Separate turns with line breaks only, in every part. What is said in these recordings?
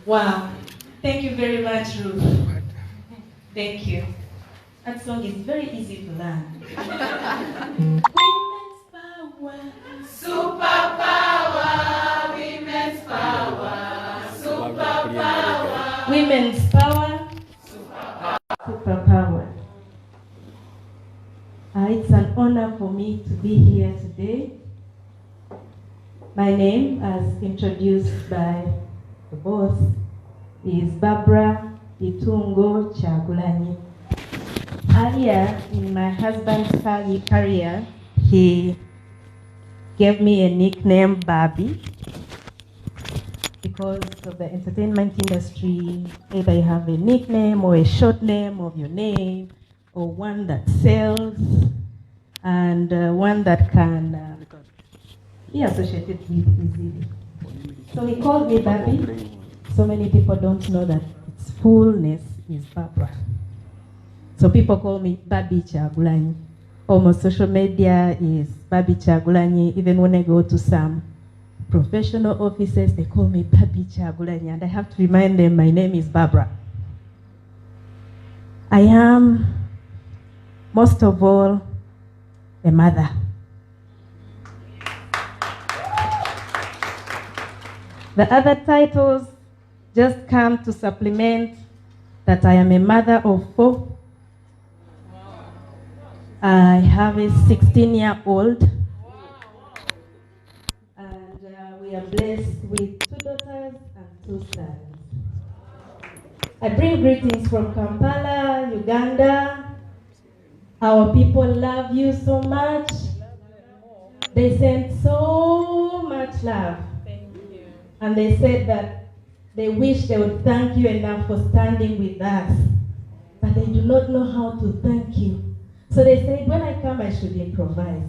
Wow. Thank you very much, Ruth. Thank you. That song is very easy to learn. Women's power. Superpower. Women's power. Superpower. Women's power. Superpower. It's an honor for me to be here today. My name, as introduced by the boss, is Barbie Kyagulanyi. Earlier in my husband's career, he gave me a nickname Barbie because of the entertainment industry. Either you have a nickname or a short name of your name, or one that sells, and one that can be associated with easily. So he called me Barbie. So many people don't know that its fullness is Barbara. So people call me Barbie Kyagulanyi. Almost social media is Barbie Kyagulanyi. Even when I go to some professional offices, they call me Barbie Kyagulanyi, and I have to remind them my name is Barbara. I am, most of all, a mother. The other titles just come to supplement that I am a mother of 4. I have a 16-year-old. And we are blessed with 2 daughters and 2 sons. I bring greetings from Kampala, Uganda. Our people love you so much. They sent so much love. And they said that they wish they would thank you enough for standing with us, but they do not know how to thank you. So they said, when I come, I should improvise.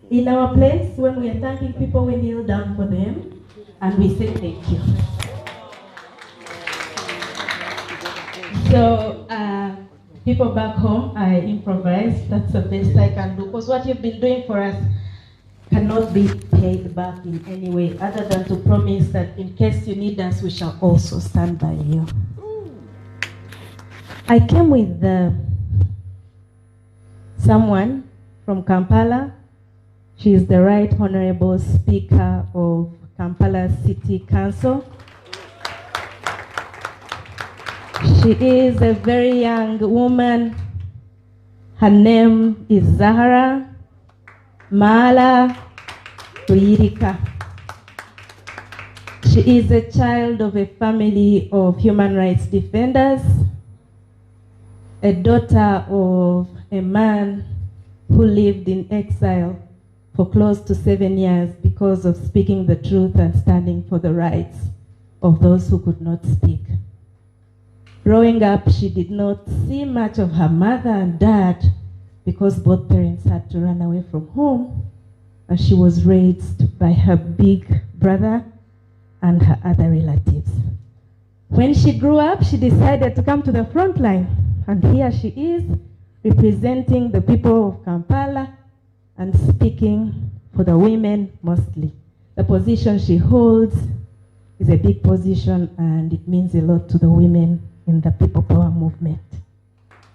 In our place, when we are thanking people, we kneel down for them, and we say thank you. So, people back home, I improvise. That's the best I can do, because what you've been doing for us cannot be paid back in any way other than to promise that in case you need us, we shall also stand by you. I came with someone from Kampala. She is the Right Honorable Speaker of Kampala City Council. She is a very young woman. Her name is Zahara Mala Tuyirika. She is a child of a family of human rights defenders, a daughter of a man who lived in exile for close to 7 years because of speaking the truth and standing for the rights of those who could not speak. Growing up, she did not see much of her mother and dad because both parents had to run away from home, and she was raised by her big brother and her other relatives. When she grew up, she decided to come to the front line, and here she is, representing the people of Kampala and speaking for the women mostly. The position she holds is a big position, and it means a lot to the women in the People Power movement.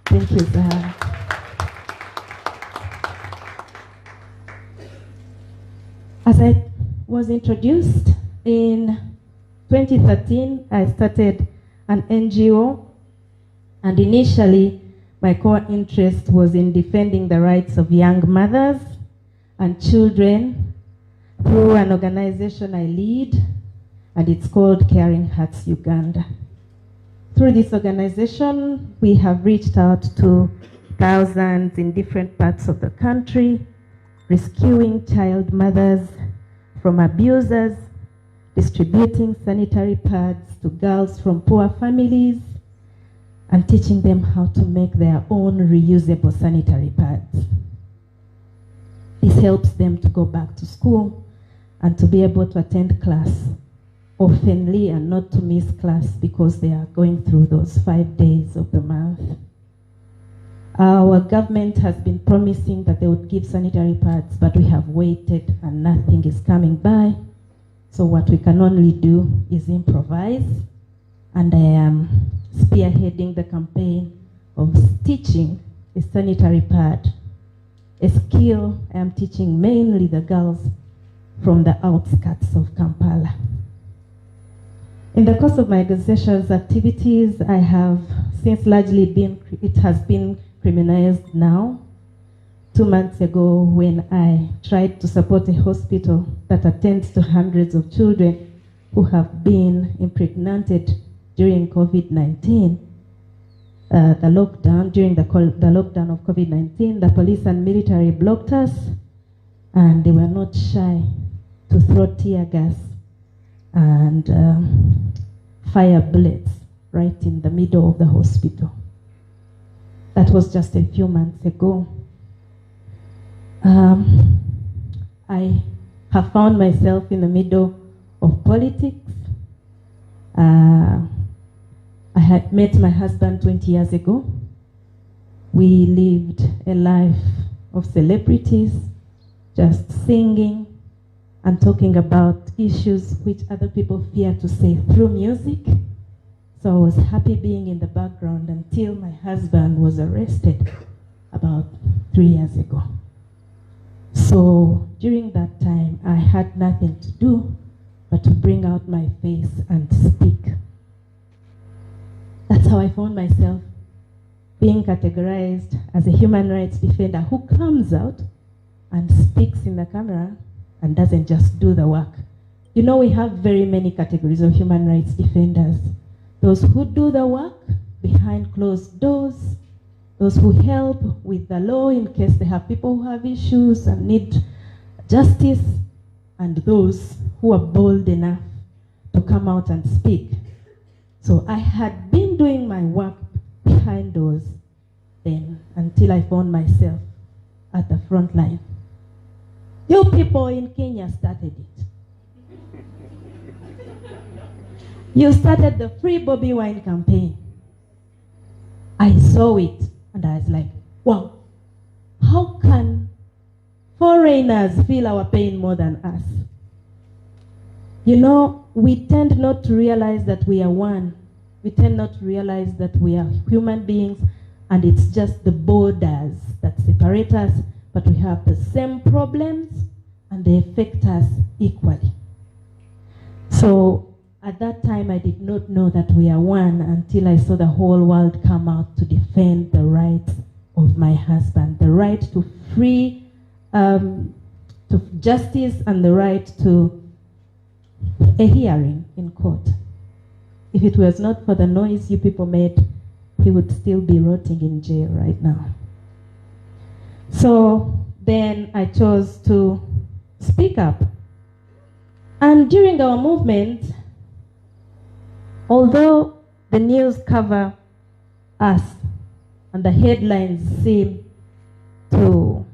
Thank you, Zahara. As I was introduced, in 2013, I started an NGO, and initially, my core interest was in defending the rights of young mothers and children through an organization I lead, and it's called Caring Hearts Uganda. Through this organization, we have reached out to thousands in different parts of the country, rescuing child mothers from abusers distributing sanitary pads to girls from poor families, and teaching them how to make their own reusable sanitary pads. This helps them to go back to school and to be able to attend class oftenly and not to miss class because they are going through those 5 days of the month. Our government has been promising that they would give sanitary pads, but we have waited and nothing is coming by. So what we can only do is improvise, and I am spearheading the campaign of stitching a sanitary pad, a skill I am teaching mainly the girls from the outskirts of Kampala. In the course of my organization's activities, I have since it has been criminalized now. 2 months ago, when I tried to support a hospital that attends to hundreds of children who have been impregnated during COVID-19, during the lockdown of COVID-19, the police and military blocked us, and they were not shy to throw tear gas and fire bullets right in the middle of the hospital. That was just a few months ago. I have found myself in the middle of politics. I had met my husband 20 years ago. We lived a life of celebrities, just singing and talking about issues which other people fear to say through music. So I was happy being in the background until my husband was arrested about 3 years ago. So during that time, I had nothing to do but to bring out my face and speak. That's how I found myself being categorized as a human rights defender who comes out and speaks in the camera and doesn't just do the work. You know, we have very many categories of human rights defenders. Those who do the work behind closed doors, those who help with the law in case they have people who have issues and need justice, and those who are bold enough to come out and speak. So I had been doing my work behind doors then until I found myself at the front line. You people in Kenya started it. You started the Free Bobi Wine campaign. I saw it and I was like, wow, how can foreigners feel our pain more than us? You know, we tend not to realize that we are one. We tend not to realize that we are human beings and it's just the borders that separate us, but we have the same problems and they affect us equally. So at that time, I did not know that we are one until I saw the whole world come out to defend the rights of my husband, the right to free, to justice and the right to a hearing in court. If it was not for the noise you people made, he would still be rotting in jail right now. So then I chose to speak up. And during our movement, although the news cover us and the headlines seem to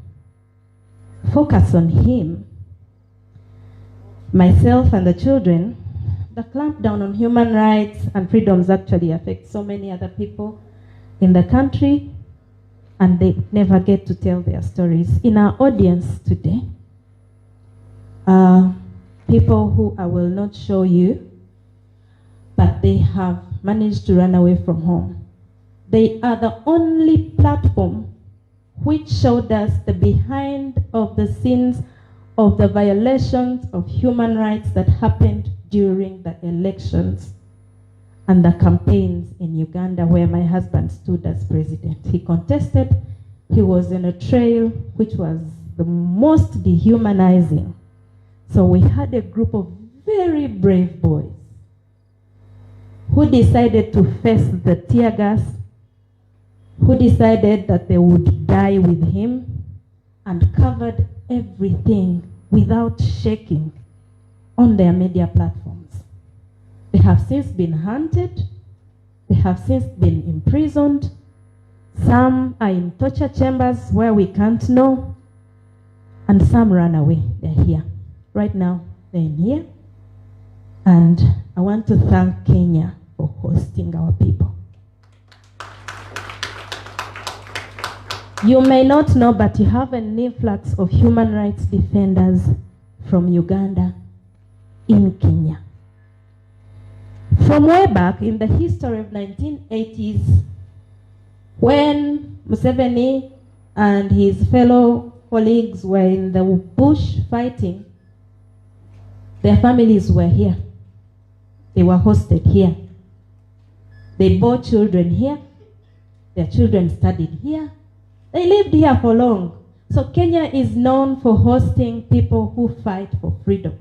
focus on him, myself and the children, the clampdown on human rights and freedoms actually affects so many other people in the country, and they never get to tell their stories. In our audience today, people who I will not show you, but they have managed to run away from home. They are the only platform which showed us the behind of the scenes of the violations of human rights that happened during the elections and the campaigns in Uganda where my husband stood as president. He contested, he was in a trail which was the most dehumanizing. So we had a group of very brave boys who decided to face the tear gas, who decided that they would die with him and covered everything without shaking. on their media platforms. They have since been hunted. They have since been imprisoned. Some are in torture chambers where we can't know. And some ran away. They're here. Right now, they're in here. And I want to thank Kenya for hosting our people. You may not know, but you have an influx of human rights defenders from Uganda in Kenya. From way back in the history of 1980s, when Museveni and his fellow colleagues were in the bush fighting, their families were here. They were hosted here. They bore children here. Their children studied here. They lived here for long. So Kenya is known for hosting people who fight for freedom.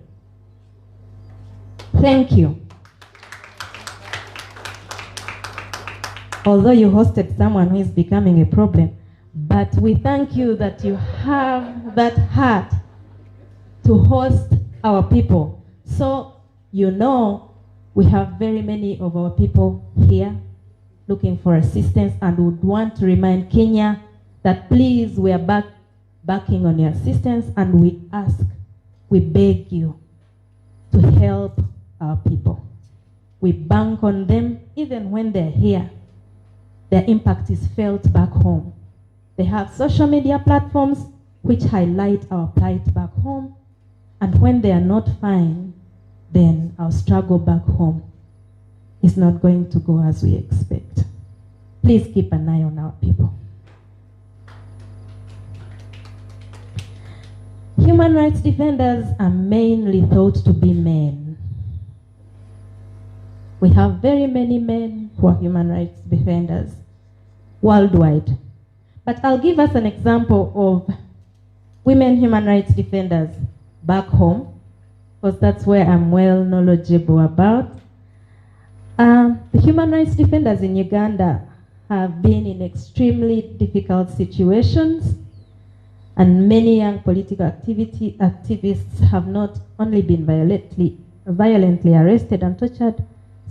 Thank you. Although you hosted someone who is becoming a problem, but we thank you that you have that heart to host our people. So you know we have very many of our people here looking for assistance and would want to remind Kenya that please, we are backing on your assistance, and we ask, we beg you to help our people. We bank on them even when they're here. Their impact is felt back home. They have social media platforms which highlight our plight back home, and when they are not fine, then our struggle back home is not going to go as we expect. Please keep an eye on our people. Human rights defenders are mainly thought to be men. We have very many men who are human rights defenders worldwide. But I'll give us an example of women human rights defenders back home, because that's where I'm well knowledgeable about. The human rights defenders in Uganda have been in extremely difficult situations, and many young political activists have not only been violently arrested and tortured,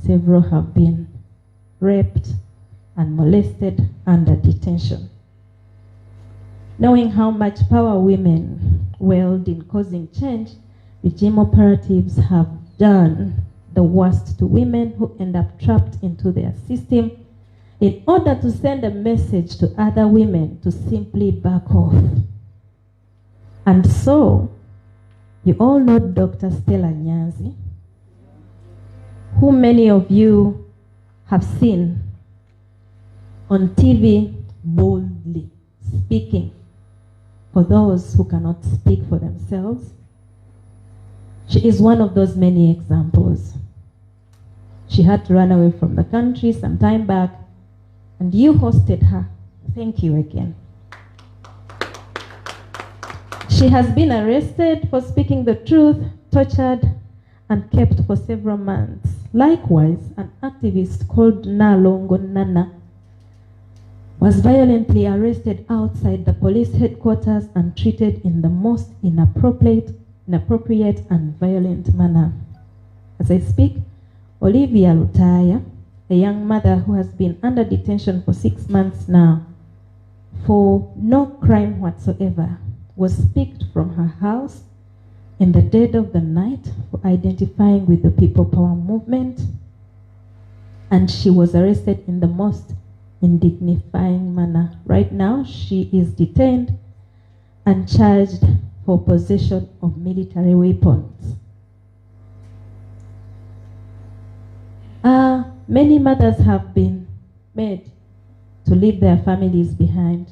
several have been raped and molested under detention. Knowing how much power women wield in causing change, regime operatives have done the worst to women who end up trapped into their system in order to send a message to other women to simply back off. And so, you all know Dr. Stella Nyanzi, who many of you have seen on TV boldly speaking for those who cannot speak for themselves. She is one of those many examples. She had to run away from the country some time back, and you hosted her. Thank you again. She has been arrested for speaking the truth, tortured, and kept for several months. Likewise, an activist called Nalongo Nana was violently arrested outside the police headquarters and treated in the most inappropriate and violent manner. As I speak, Olivia Lutaya, a young mother who has been under detention for 6 months now for no crime whatsoever, was picked from her house in the dead of the night for identifying with the People Power movement, and she was arrested in the most indignifying manner. Right now, she is detained and charged for possession of military weapons. Many mothers have been made to leave their families behind,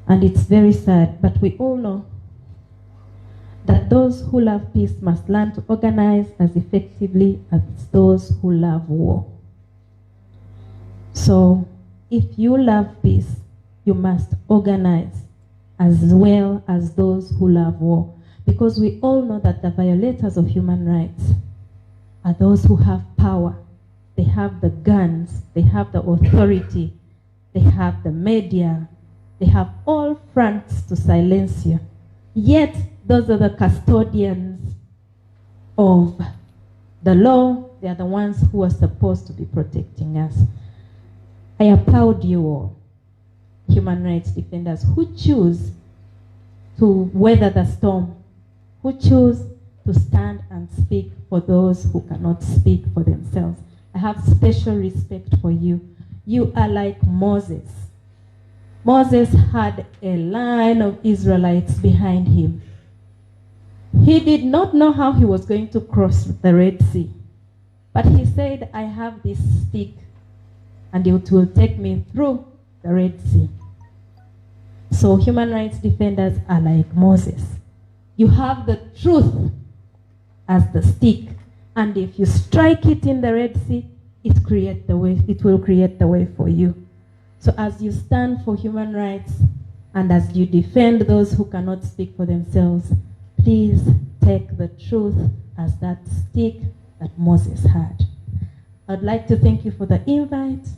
and it's very sad, but we all know that those who love peace must learn to organize as effectively as those who love war. So, if you love peace, you must organize as well as those who love war, because we all know that the violators of human rights are those who have power. They have the guns, they have the authority, they have the media, they have all fronts to silence you. Yet, those are the custodians of the law. They are the ones who are supposed to be protecting us. I applaud you all, human rights defenders, who choose to weather the storm, who choose to stand and speak for those who cannot speak for themselves. I have special respect for you. You are like Moses. Moses had a line of Israelites behind him. He did not know how he was going to cross the Red Sea. But he said, I have this stick, and it will take me through the Red Sea. So human rights defenders are like Moses. You have the truth as the stick, and if you strike it in the Red Sea, it will create the way for you. So as you stand for human rights and as you defend those who cannot speak for themselves, please take the truth as that stick that Moses had. I'd like to thank you for the invite.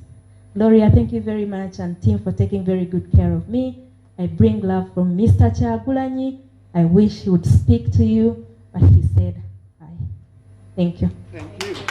Gloria, thank you very much, and team for taking very good care of me. I bring love from Mr. Kyagulanyi. I wish he would speak to you, but he said hi. Thank you.
Thank you.